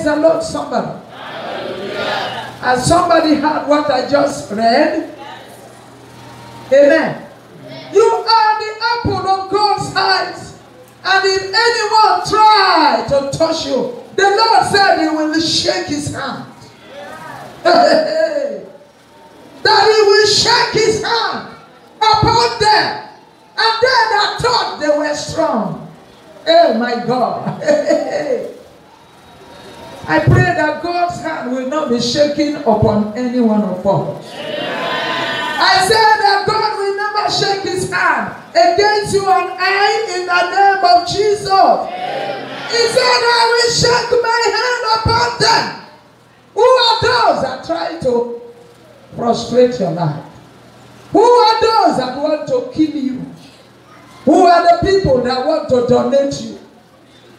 the Lord, somebody. Has somebody heard what I just read? Amen. You are the apple of God's eyes. And if anyone try to touch you, the Lord said he will shake his hand. That he will shake his hand upon them. And they that thought they were strong. Oh my God. I pray that God's hand will not be shaken upon any one of us. I said that God will never shake his hand against you and I in the name of Jesus. He said, I will shake my hand upon them. Who are those that try to frustrate your life? Who are those that want to kill you? Who are the people that want to donate you?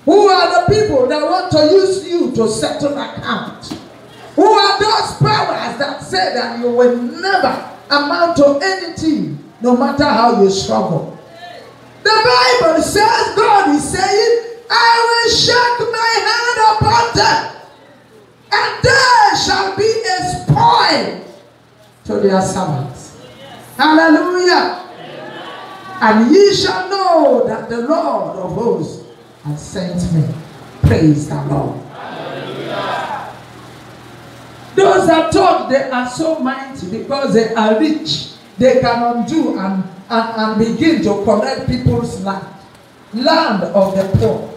Who are the people that want to use you to settle account? Who are those powers that say that you will never amount to anything, no matter how you struggle? The Bible says, God is saying, I will shake my hand upon them, and they shall be a spoil to their servants. Hallelujah. And ye shall know that the Lord of hosts has sent me. Praise the Lord. Hallelujah. Those that thought they are so mighty because they are rich, they can undo and begin to collect people's land of the poor.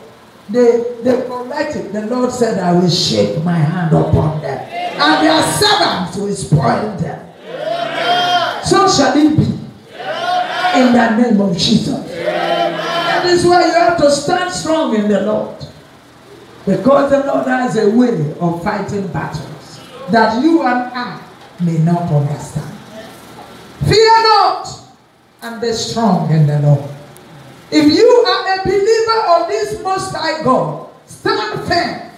They collect it. The Lord said, I will shake my hand upon them, and their servants will spoil them. So shall it be in the name of Jesus. That is why you have to stand strong in the Lord, because the Lord has a way of fighting battles that you and I may not understand. Fear not, and be strong in the Lord. If you are a believer of this Most High God, stand firm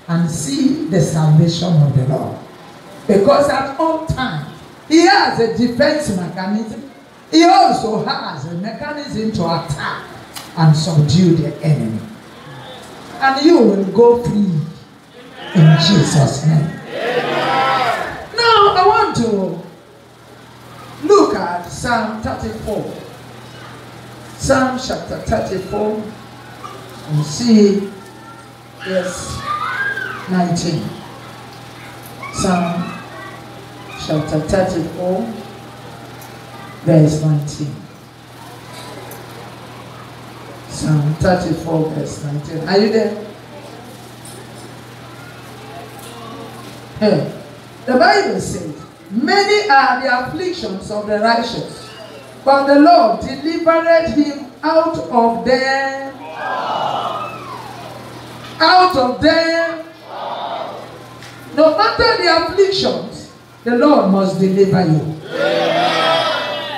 and see the salvation of the Lord. Because at all times, he has a defense mechanism. He also has a mechanism to attack and subdue the enemy. And you will go free in Jesus' name. Now, I want to look at Psalm 34. Psalm chapter 34 and see verse 19. Psalm chapter 34 verse 19. Psalm 34 verse 19. Are you there? Hey. The Bible says, many are the afflictions of the righteous, but the Lord delivered him out of them. Out of them. No matter the afflictions, the Lord must deliver you.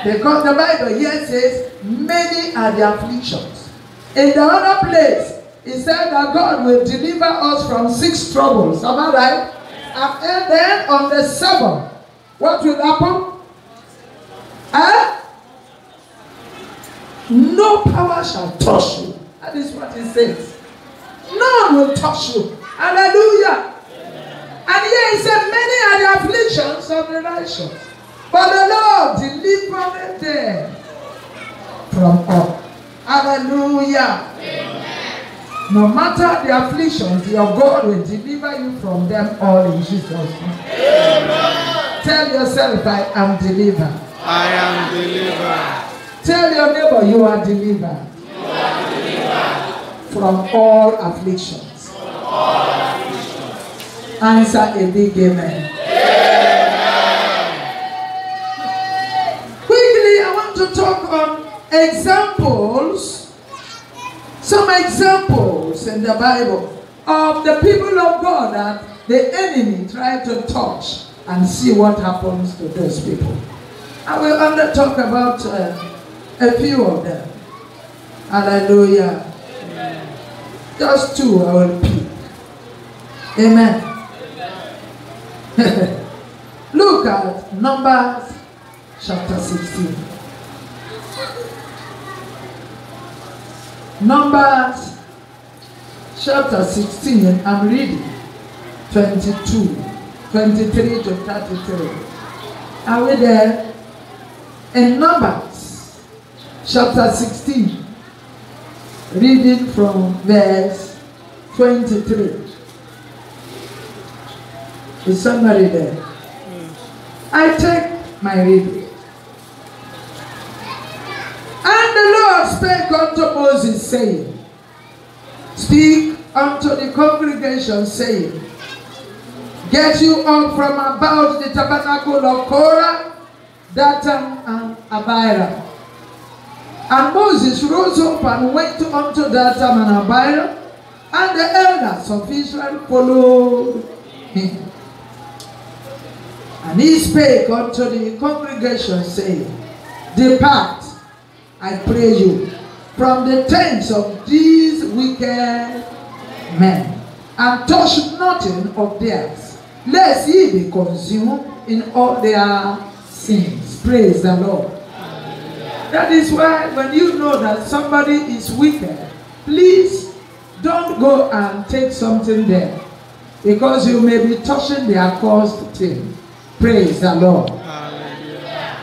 Because the Bible here says, many are the afflictions. In the other place, it said that God will deliver us from 6 troubles. Am I right? And then on the 7th, what will happen? No power shall touch you. That is what it says. None will touch you. Hallelujah. And here he said, many are the afflictions of the righteous, but the Lord delivered them from all. Hallelujah. No matter the afflictions, your God will deliver you from them all in Jesus' name. Tell yourself, I am delivered. I am delivered. Tell your neighbor, you are delivered. You are delivered from all afflictions. From all afflictions. Answer a big amen. Amen. Quickly, I want to talk on examples. Some examples in the Bible of the people of God that the enemy tried to touch and see what happens to those people. I will only talk about a few of them. Hallelujah. Amen. Just 2 I will pick. Amen. Look at Numbers chapter 16. Numbers chapter 16, I'm reading 22, 23 to 33. Are we there? In Numbers, chapter 16, reading from verse 23. Is somebody there? I take my reading. And the Lord spake unto Moses, saying, Speak unto the congregation, saying, Get you up from about the tabernacle of Korah, Dathan, and Abiram. And Moses rose up and went unto Dathan and Abiram, and the elders of Israel followed him. And he spake unto the congregation, saying, Depart, I pray you, from the tents of these wicked men, and touch nothing of theirs, lest ye be consumed in all their sins. Praise the Lord. That is why when you know that somebody is wicked, please don't go and take something there, because you may be touching the accursed thing. Praise the Lord. Hallelujah.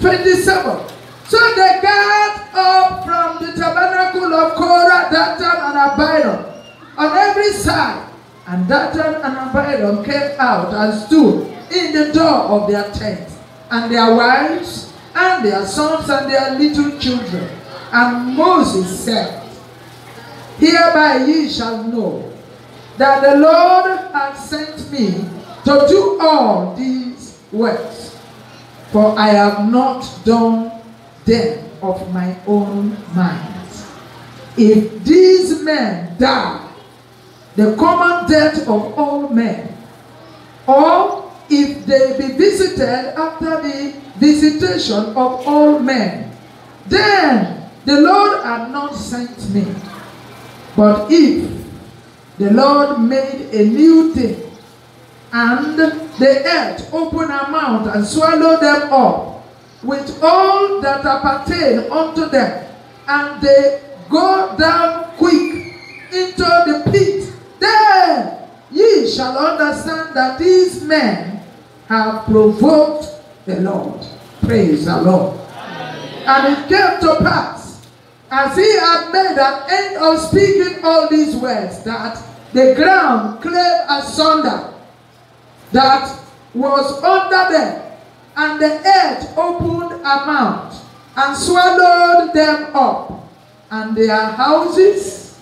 27. So they got up from the tabernacle of Korah, Dathan, and Abiram on every side. And Dathan and Abiram came out and stood in the door of their tent, and their wives, and their sons, and their little children. And Moses said, Hereby ye shall know that the Lord hath sent me to do all these works, for I have not done them of my own mind. If these men die the common death of all men, or if they be visited after the visitation of all men, then the Lord had not sent me. But if the Lord made a new thing, and the earth opened her mouth and swallowed them up, with all that appertain unto them, and they go down quick into the pit, then ye shall understand that these men have provoked the Lord. Praise the Lord. And it came to pass, as he had made an end of speaking all these words, that the ground clave asunder that was under them, and the earth opened her mouth and swallowed them up, and their houses,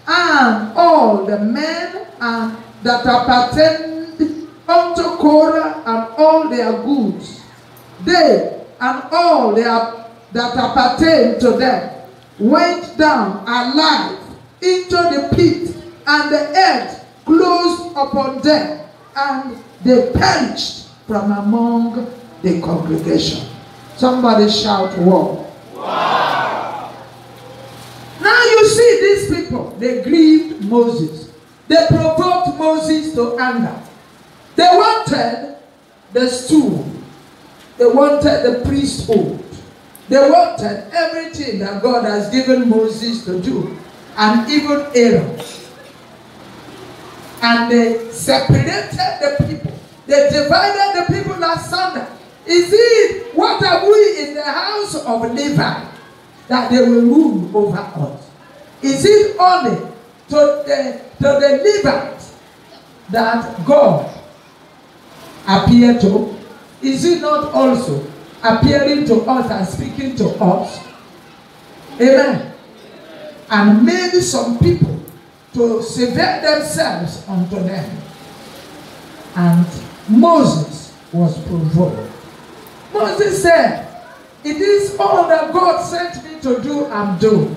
and all the men and that appertained unto Korah, and all their goods, they and all their that appertained to them, went down alive into the pit, and the earth closed upon them, and they perished from among the congregation. Somebody shout, wow. Wow. Now you see these people, they grieved Moses. They provoked Moses to anger. They wanted the stool. They wanted the priesthood. They wanted everything that God has given Moses to do, and even Aaron. And they separated the people. They divided the people asunder. Is it, what have we in the house of Levi that they will rule over us? Is it only to the Levites that God appeared to? Is it not also appearing to us and speaking to us? Amen. And made some people to subvert themselves unto them. And Moses was provoked. Moses said, it is all that God sent me to do, I'm doing.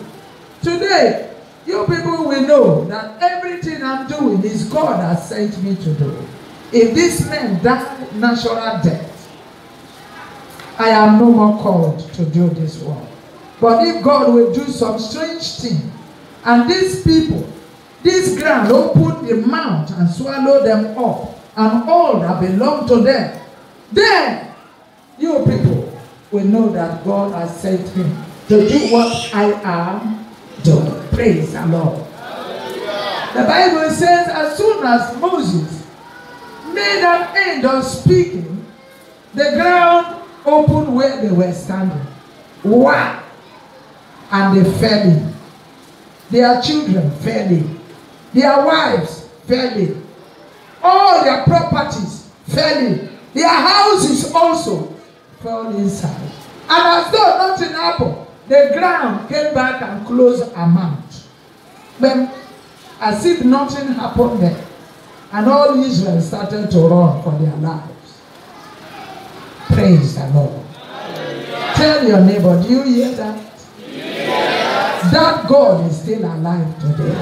Today, you people will know that everything I'm doing is God has sent me to do. If this man died natural death, I am no more called to do this work. But if God will do some strange thing, and these people, this ground open the mouth and swallow them up, and all that belong to them, then you people will know that God has sent me to do what I am doing. Praise the Lord. Hallelujah. The Bible says as soon as Moses made an end of speaking, the ground opened where they were standing. Wow! And they fell in. Their children fell in. Their wives fell in. All their properties fell in. Their houses also fell inside. And as though nothing happened, the ground came back and closed a mouth. But as if nothing happened there. And all Israel started to run for their lives. Praise the Lord. Tell your neighbor, do you hear that? Yes. That God is still alive today.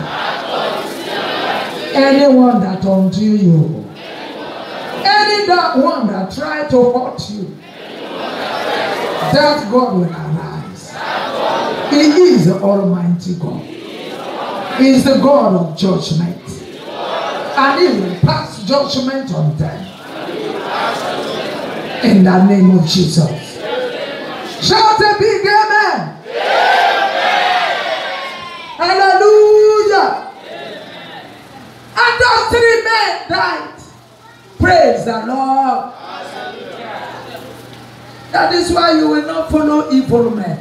Anyone that undo you, any that one that tried to hurt you, that God will arise. He is the Almighty God. He is the God of judgment. And He will pass judgment on them. In the name of Jesus. Shout a big amen. Hallelujah. And those 3 men died. Praise the Lord. That is why you will not follow evil men.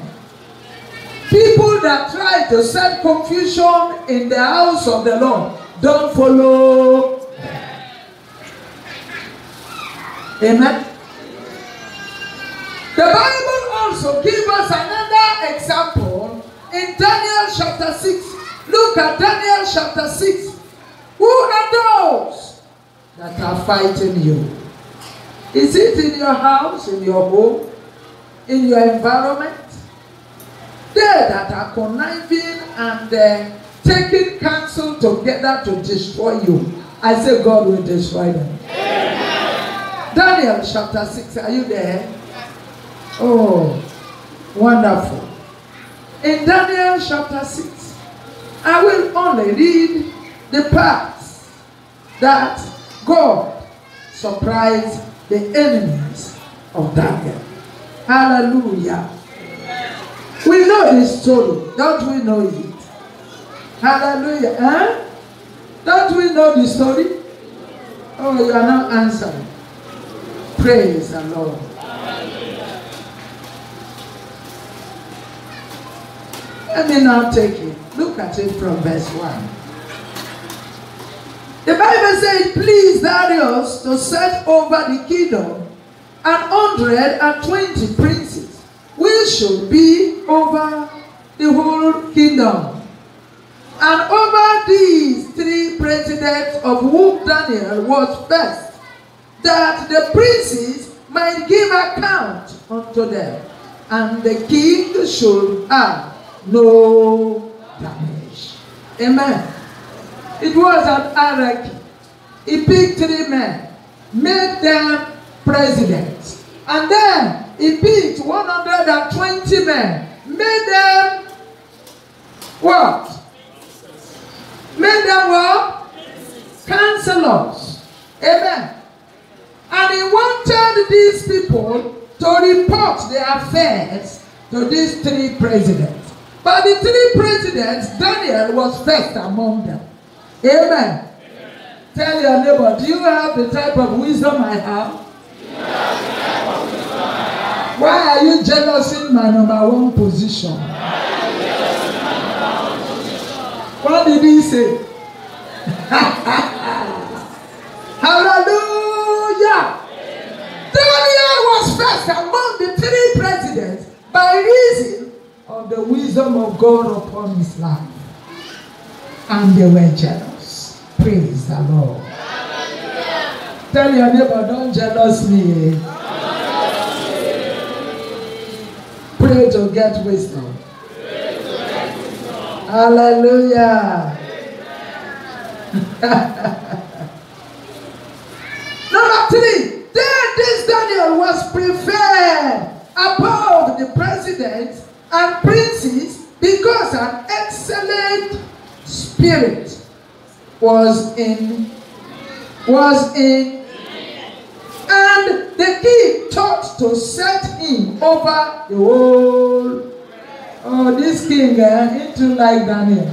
People that try to set confusion in the house of the Lord, don't follow them. Amen. The Bible also gives us another example in Daniel chapter 6. Look at Daniel chapter 6. Who are those that are fighting you? Is it in your house, in your home, in your environment? They that are conniving and taking counsel together to destroy you. I say God will destroy them. Amen. Daniel chapter 6. Are you there? Oh, wonderful. In Daniel chapter 6, I will only read the parts that God surprised the enemies of Daniel. Hallelujah. We know this story. Don't we know it? Hallelujah. Huh? Don't we know the story? Oh, you are not answering. Praise the Lord. Let me now take it. Look at it from verse 1. The Bible says, please Darius to set over the kingdom 120 princes, which should be over the whole kingdom. And over these 3 presidents, of whom Daniel was first, that the princes might give account unto them, and the king should have no damage. Amen. It was an hierarchy. He picked 3 men, made them presidents, and then he picked 120 men, made them what? Made them what? Counselors. Amen. And he wanted these people to report their affairs to these 3 presidents. But the 3 presidents, Daniel was first among them. Amen. Tell your neighbor, do you have the type of wisdom I have? Why are you jealous in my #1 position? What did he say? Hallelujah. Daniel was first among the 3 presidents by reason of the wisdom of God upon his life. And they were jealous. Praise the Lord. Tell your neighbor, don't jealous me. Pray to get wisdom. Hallelujah. Number 3. Then this Daniel was preferred above the presidents and princes because an excellent spirit was in, and the king thought to set him over the whole. Oh, this king into like Daniel.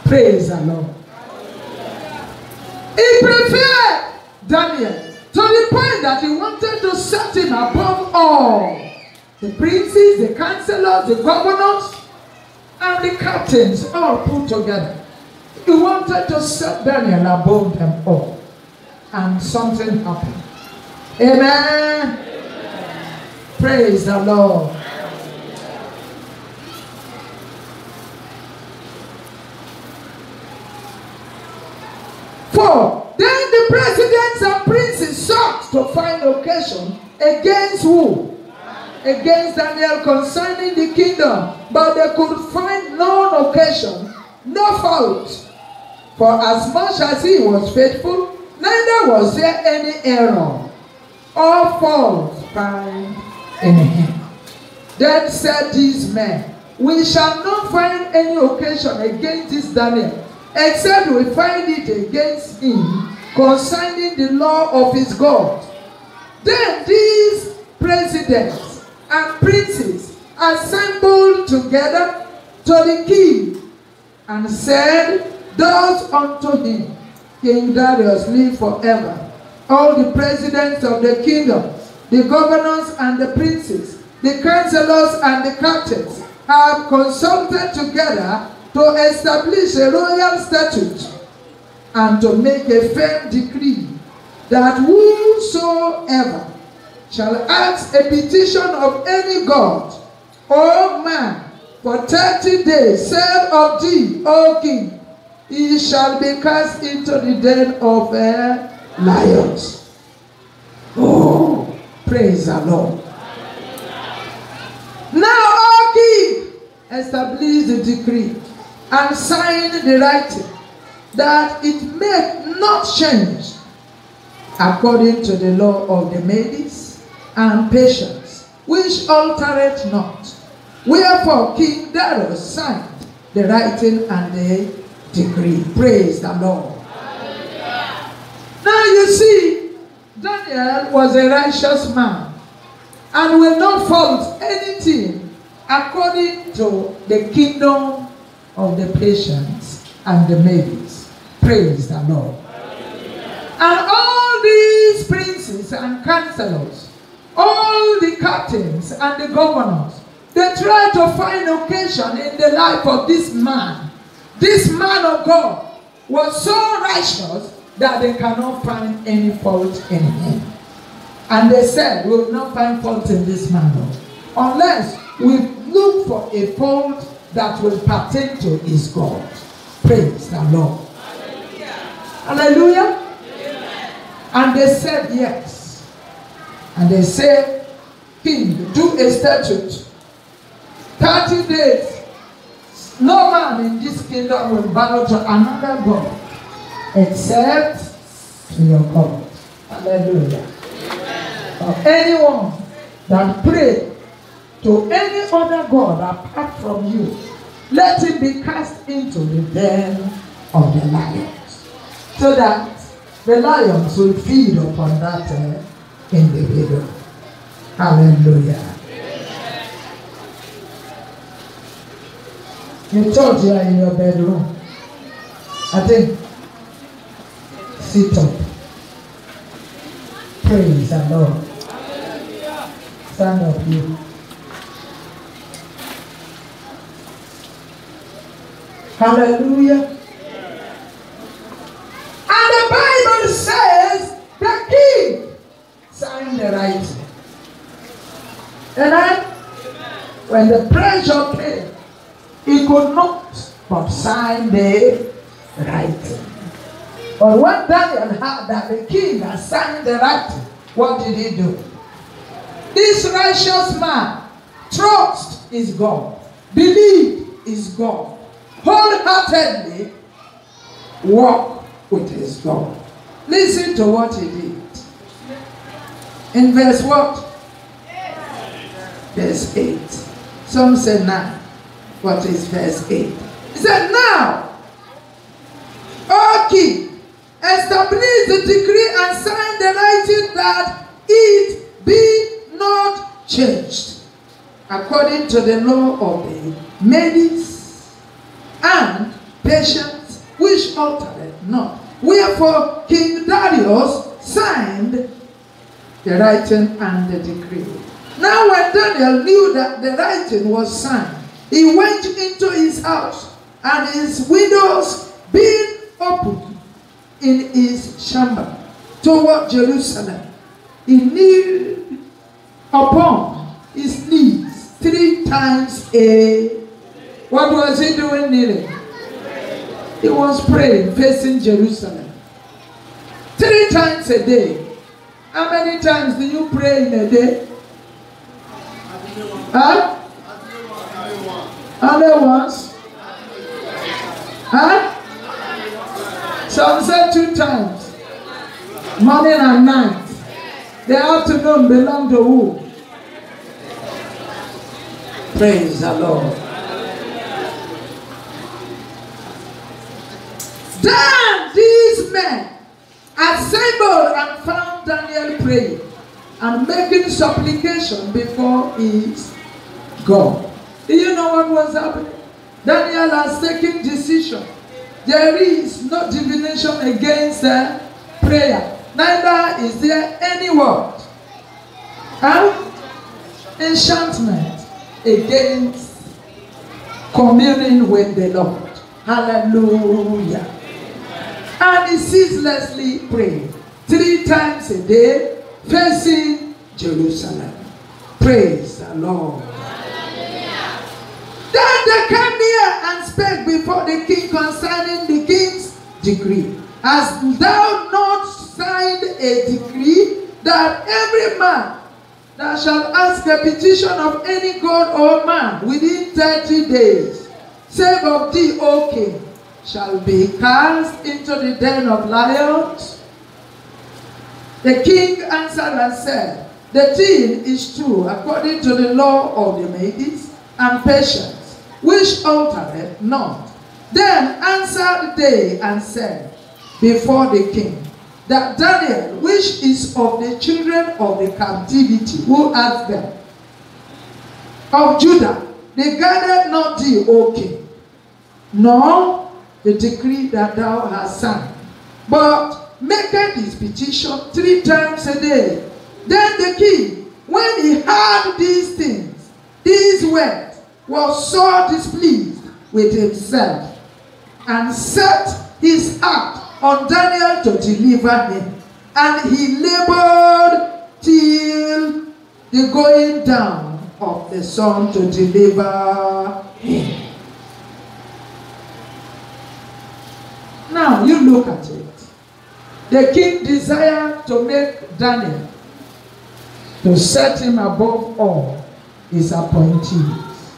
Praise the Lord. He preferred Daniel to the point that he wanted to set him above all. The princes, the counselors, the governors, and the captains all put together. He wanted to set Daniel above them all. And something happened. Amen. Praise the Lord. Four, then the presidents and princes sought to find occasion against who? Against Daniel concerning the kingdom, but they could find no occasion, no fault. For as much as he was faithful, neither was there any error or fault found in him. Then said these men, we shall not find any occasion against this Daniel, except we find it against him concerning the law of his God. Then these presidents and princes assembled together to the king and said thus unto him, King Darius, live forever. All the presidents of the kingdom, the governors and the princes, the counselors and the captains have consulted together to establish a royal statute and to make a firm decree that whosoever shall ask a petition of any god or man for 30 days, save of thee, O king, he shall be cast into the den of lions. Oh, praise the Lord. Now, O king, establish the decree and sign the writing, that it may not change according to the law of the Medes and Persians, which altereth not. Wherefore King Darius signed the writing and the decree. Praise the Lord. Hallelujah. Now you see, Daniel was a righteous man and will not fault anything according to the kingdom of the Persians and the Medes. Praise the Lord. Hallelujah. And all these princes and counselors, all the captains and the governors, they try to find occasion in the life of this man. This man of God was so righteous that they cannot find any fault in him. And they said, we will not find fault in this man, unless we look for a fault that will pertain to his God. Praise the Lord. Hallelujah. Hallelujah. Amen. And they said yes. And they said, King, do a statute. 30 days, no man in this kingdom will bow to another God except to your God. Hallelujah. Or anyone that pray to any other God apart from you, let him be cast into the den of the lions, so that the lions will feed upon that individual. Hallelujah. You thought you are in your bedroom. I think, sit up. Praise the Lord. Stand up, you. Hallelujah. And the Bible says the king signed the writing. And when the pressure came, he could not but sign the writing. But when Daniel heard that the king had signed the writing, what did he do? This righteous man trust his God, believe his God, wholeheartedly walk with his God. Listen to what he did. In verse what? Verse 8. Some say 9. What is verse 8? He said, now, O king, establish the decree and sign the writing that it be not changed, according to the law of the Medes and Persians, which which altered not. Wherefore King Darius signed the writing and the decree. Now when Daniel knew that the writing was signed, he went into his house, and his windows being opened in his chamber toward Jerusalem, he kneeled upon his knees 3 times a. What was he doing kneeling? He was praying, facing Jerusalem. 3 times a day. How many times do you pray in a day? Huh? Only once? Huh? Some say 2 times. Morning and night. The afternoon belong to who? Praise the Lord. Then these men assembled and found Daniel praying and making supplication before his God. Do you know what was happening? Daniel has taken decision. There is no divination against prayer. Neither is there any word. Enchantment against communing with the Lord. Hallelujah. And he ceaselessly prayed 3 times a day, facing Jerusalem. Praise the Lord. Then they came near and spake before the king concerning the king's decree. Hast thou not signed a decree that every man that shall ask a petition of any god or man within 30 days, save of thee, O king, shall be cast into the den of lions? The king answered and said, the thing is true according to the law of the Medes and Persians, which altereth not. Then answered they and said before the king, that Daniel, which is of the children of the captivity, who asked them, of Judah, regarded not thee, O king, nor the decree that thou hast signed, but maketh his petition 3 times a day. Then the king, when he heard these things, these words, was sore displeased with himself, and set his heart on Daniel to deliver him. And he labored till the going down of the sun to deliver him. Now you look at it. The king desired to make Daniel, to set him above all his appointees.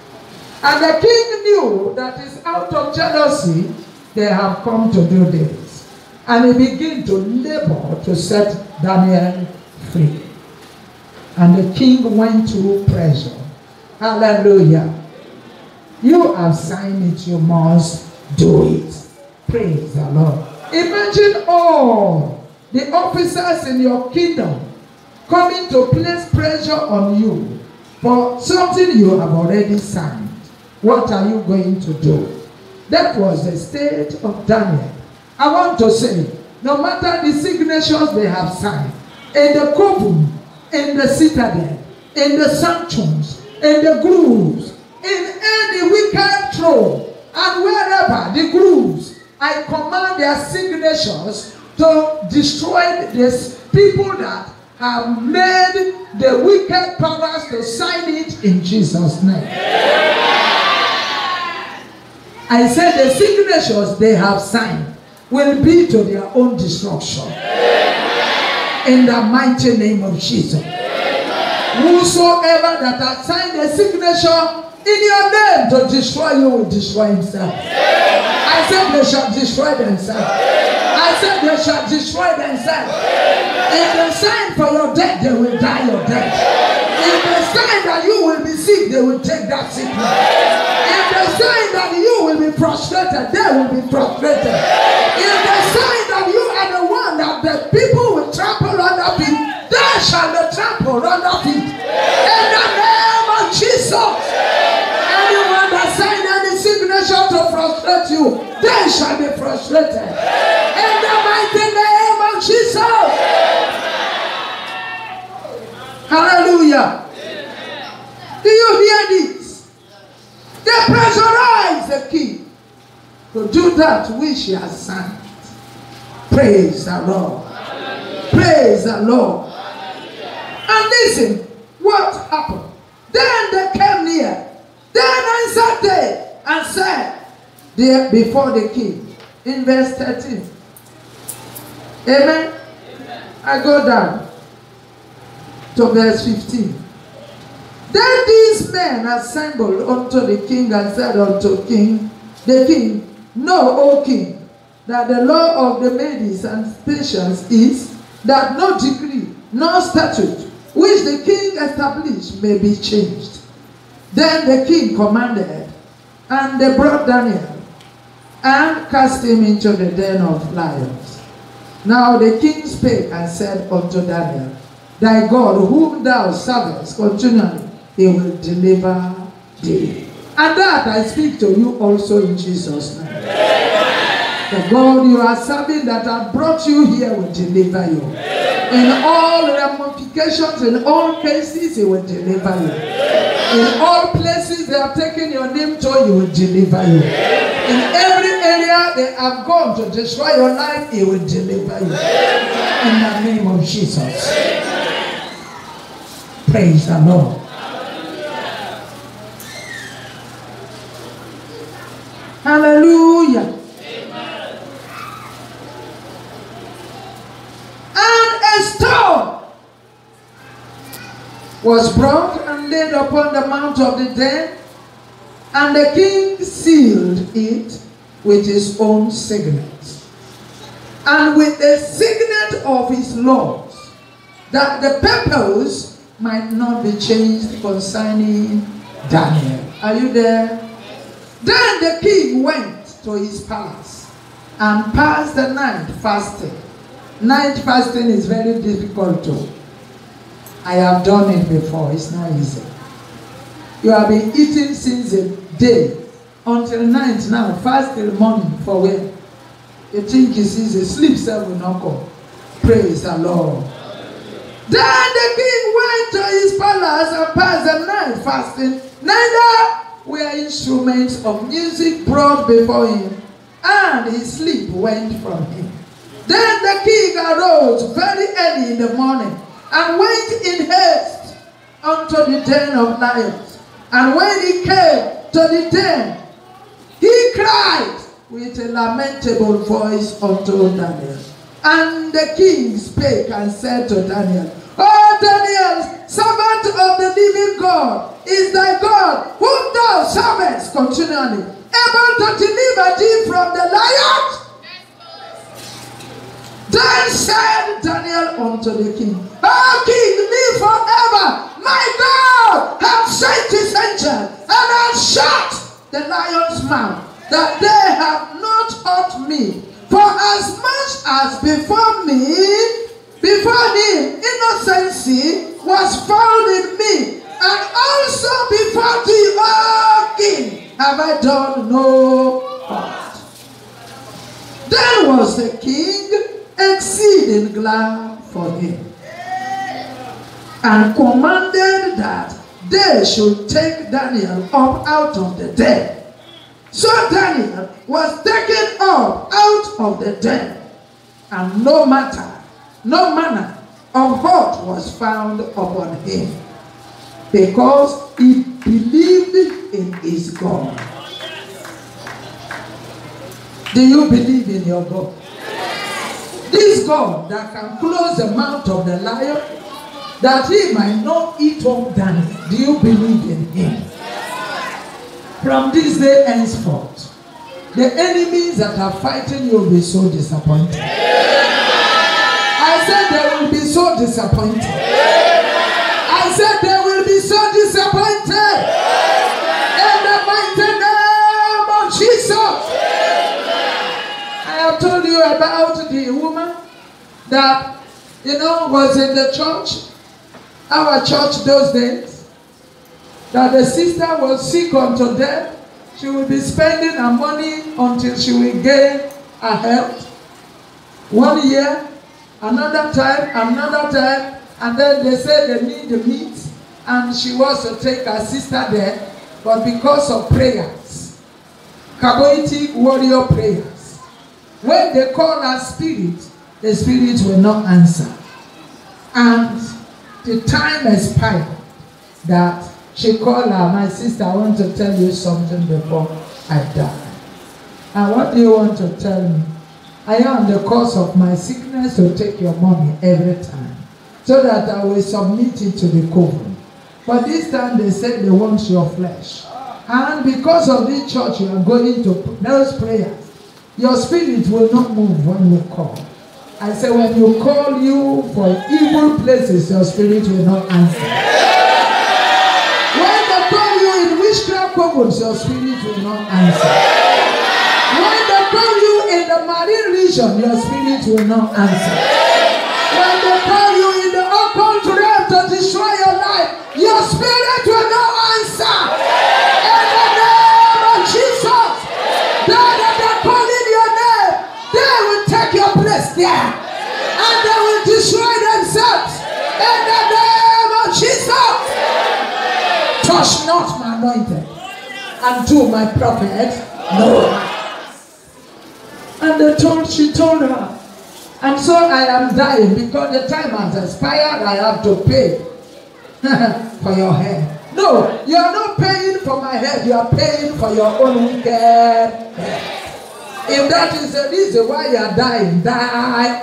And the king knew that it's out of jealousy they have come to do this. And he began to labor to set Daniel free. And the king went through pressure. Hallelujah. You have signed it, you must do it. Praise the Lord. Imagine all the officers in your kingdom coming to place pressure on you for something you have already signed. What are you going to do? That was the state of Daniel. I want to say, no matter the signatures they have signed, in the coven, in the citadel, in the sanctions, in the grooves, in any wicked throne, and wherever the grooves, I command their signatures to destroy these people that have made the wicked powers to sign it in Jesus' name. I said the signatures they have signed will be to their own destruction. In the mighty name of Jesus. Whosoever that has signed a signature in your name to destroy you will destroy himself. I said they shall destroy themselves. I said they shall destroy themselves. If they sign for your death, they will die your death. If they sign that you will be sick, they will take that sickness. If they sign that you will be frustrated, they will be frustrated. If they sign that you are the one that the people will trample under feet, they shall be trampled under feet. In the name of Jesus. Anyone that signed any signature to frustrate you, they shall be frustrated. In the mighty name of Jesus. Hallelujah. Do you hear this? They pressurize the king to do that which he has signed. Praise the Lord. Praise the Lord. And listen, what happened? Then they came near. Then answered they and said, there before the king. In verse 13. Amen. I go down to verse 15. Then these men assembled unto the king and said unto the king, Know, O king, that the law of the Medes and Persians is that no decree, no statute, which the king established may be changed. Then the king commanded, and they brought Daniel and cast him into the den of lions. Now the king spake and said unto Daniel, Thy God, whom thou servest continually, he will deliver thee. And that I speak to you also in Jesus' name. The God you are serving that has brought you here will deliver you. In all ramifications, in all cases, he will deliver you. In all places they have taken your name to, he will deliver you. In every area they have gone to destroy your life, he will deliver you. In the name of Jesus. Praise the Lord. Hallelujah. And a stone was brought and laid upon the mount of the den, and the king sealed it with his own signet, and with the signet of his lords, that the purpose might not be changed concerning Daniel. Are you there? Then the king went to his palace and passed the night fasting. Night fasting is very difficult too. I have done it before. It's not easy. You have been eating since the day until night now. Fast till morning for when? You think it's easy. Sleep self will not come. Praise the Lord. Then the king went to his palace and passed the night fasting. Neither were instruments of music brought before him, and his sleep went from him. Then the king arose very early in the morning and went in haste unto the den of lions. And when he came to the den, he cried with a lamentable voice unto Daniel. And the king spake and said to Daniel, O Daniel, servant of the living God, is thy God, whom thou servest continually, able to deliver thee from the lions? Then said Daniel unto the king, O king, live forever. My God hath sent his angel and hath shut the lion's mouth, that they have not hurt me. For as much as before him innocency was found in me, and also before thee, O king, have I done no hurt. Then was the king exceeding glad for him, and commanded that they should take Daniel up out of the den. So Daniel was taken up out of the den, and no manner of hurt was found upon him, because he believed in his God. Do you believe in your God? This God that can close the mouth of the lion, that he might not eat up Daniel. Do you believe in him? From this day henceforth, the enemies that are fighting you will be so disappointed. I said they will be so disappointed. I said they will be so disappointed. In the mighty name of Jesus. I have told you about the woman that, was in the church, our church those days, that the sister was sick unto death, she will be spending her money until she will gain her health. 1 year, another time, and then they say they need the meat, and she wants to take her sister there, but because of prayers, Kaboiti warrior prayers, when they call her spirit, the spirit will not answer. And the time expired that she called her, my sister, I want to tell you something before I die. And what do you want to tell me? I am the cause of my sickness to take your money every time, so that I will submit it to the coven. But this time they say they want your flesh. And because of this church you are going to those prayers, your spirit will not move when you call. I say when you call you for evil places, your spirit will not answer. When they call you in witchcraft covens, your spirit will not answer. When they call you in the marine region, your spirit will not answer. When they call you in the occult realm to destroy your life, your spirit will not answer. In the name of Jesus, that they're calling your name, they will take your place there, and they will destroy themselves. In the name of Jesus, touch not my anointed, and do my prophet no harm. And she told her, and so I am dying because the time has expired. I have to pay for your head. No, you are not paying for my head. You are paying for your own wicked head. If that is the reason why you are dying, die.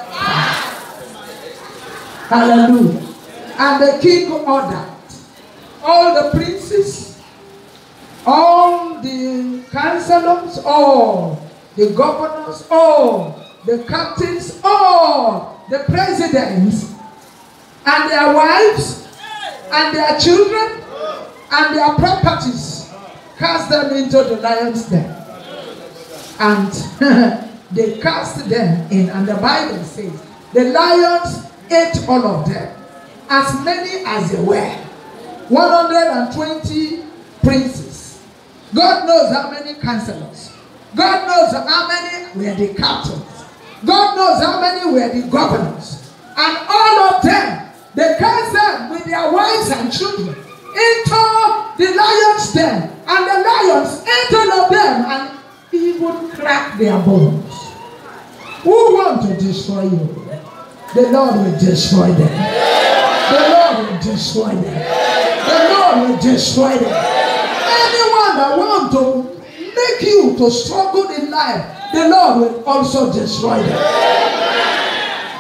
Hallelujah. And the king ordered all the princes, all the councillors, all the governors, all the captains, all the presidents, and their wives, and their children, and their properties, cast them into the lion's den. And they cast them in, and the Bible says, the lions ate all of them, as many as they were. 120 princes. God knows how many councillors. God knows how many were the captains. God knows how many were the governors. And all of them, they cast them with their wives and children into the lion's den. And the lions ate all of them and even cracked their bones. Who want to destroy you? The Lord will destroy them. The Lord will destroy them. The Lord will destroy them. Anyone that wants to make you to struggle in life, the Lord will also destroy them.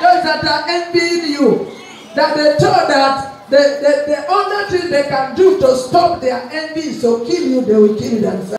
Those that are envying you, that they thought that the only thing they can do to stop their envy is to kill you, they will kill themselves.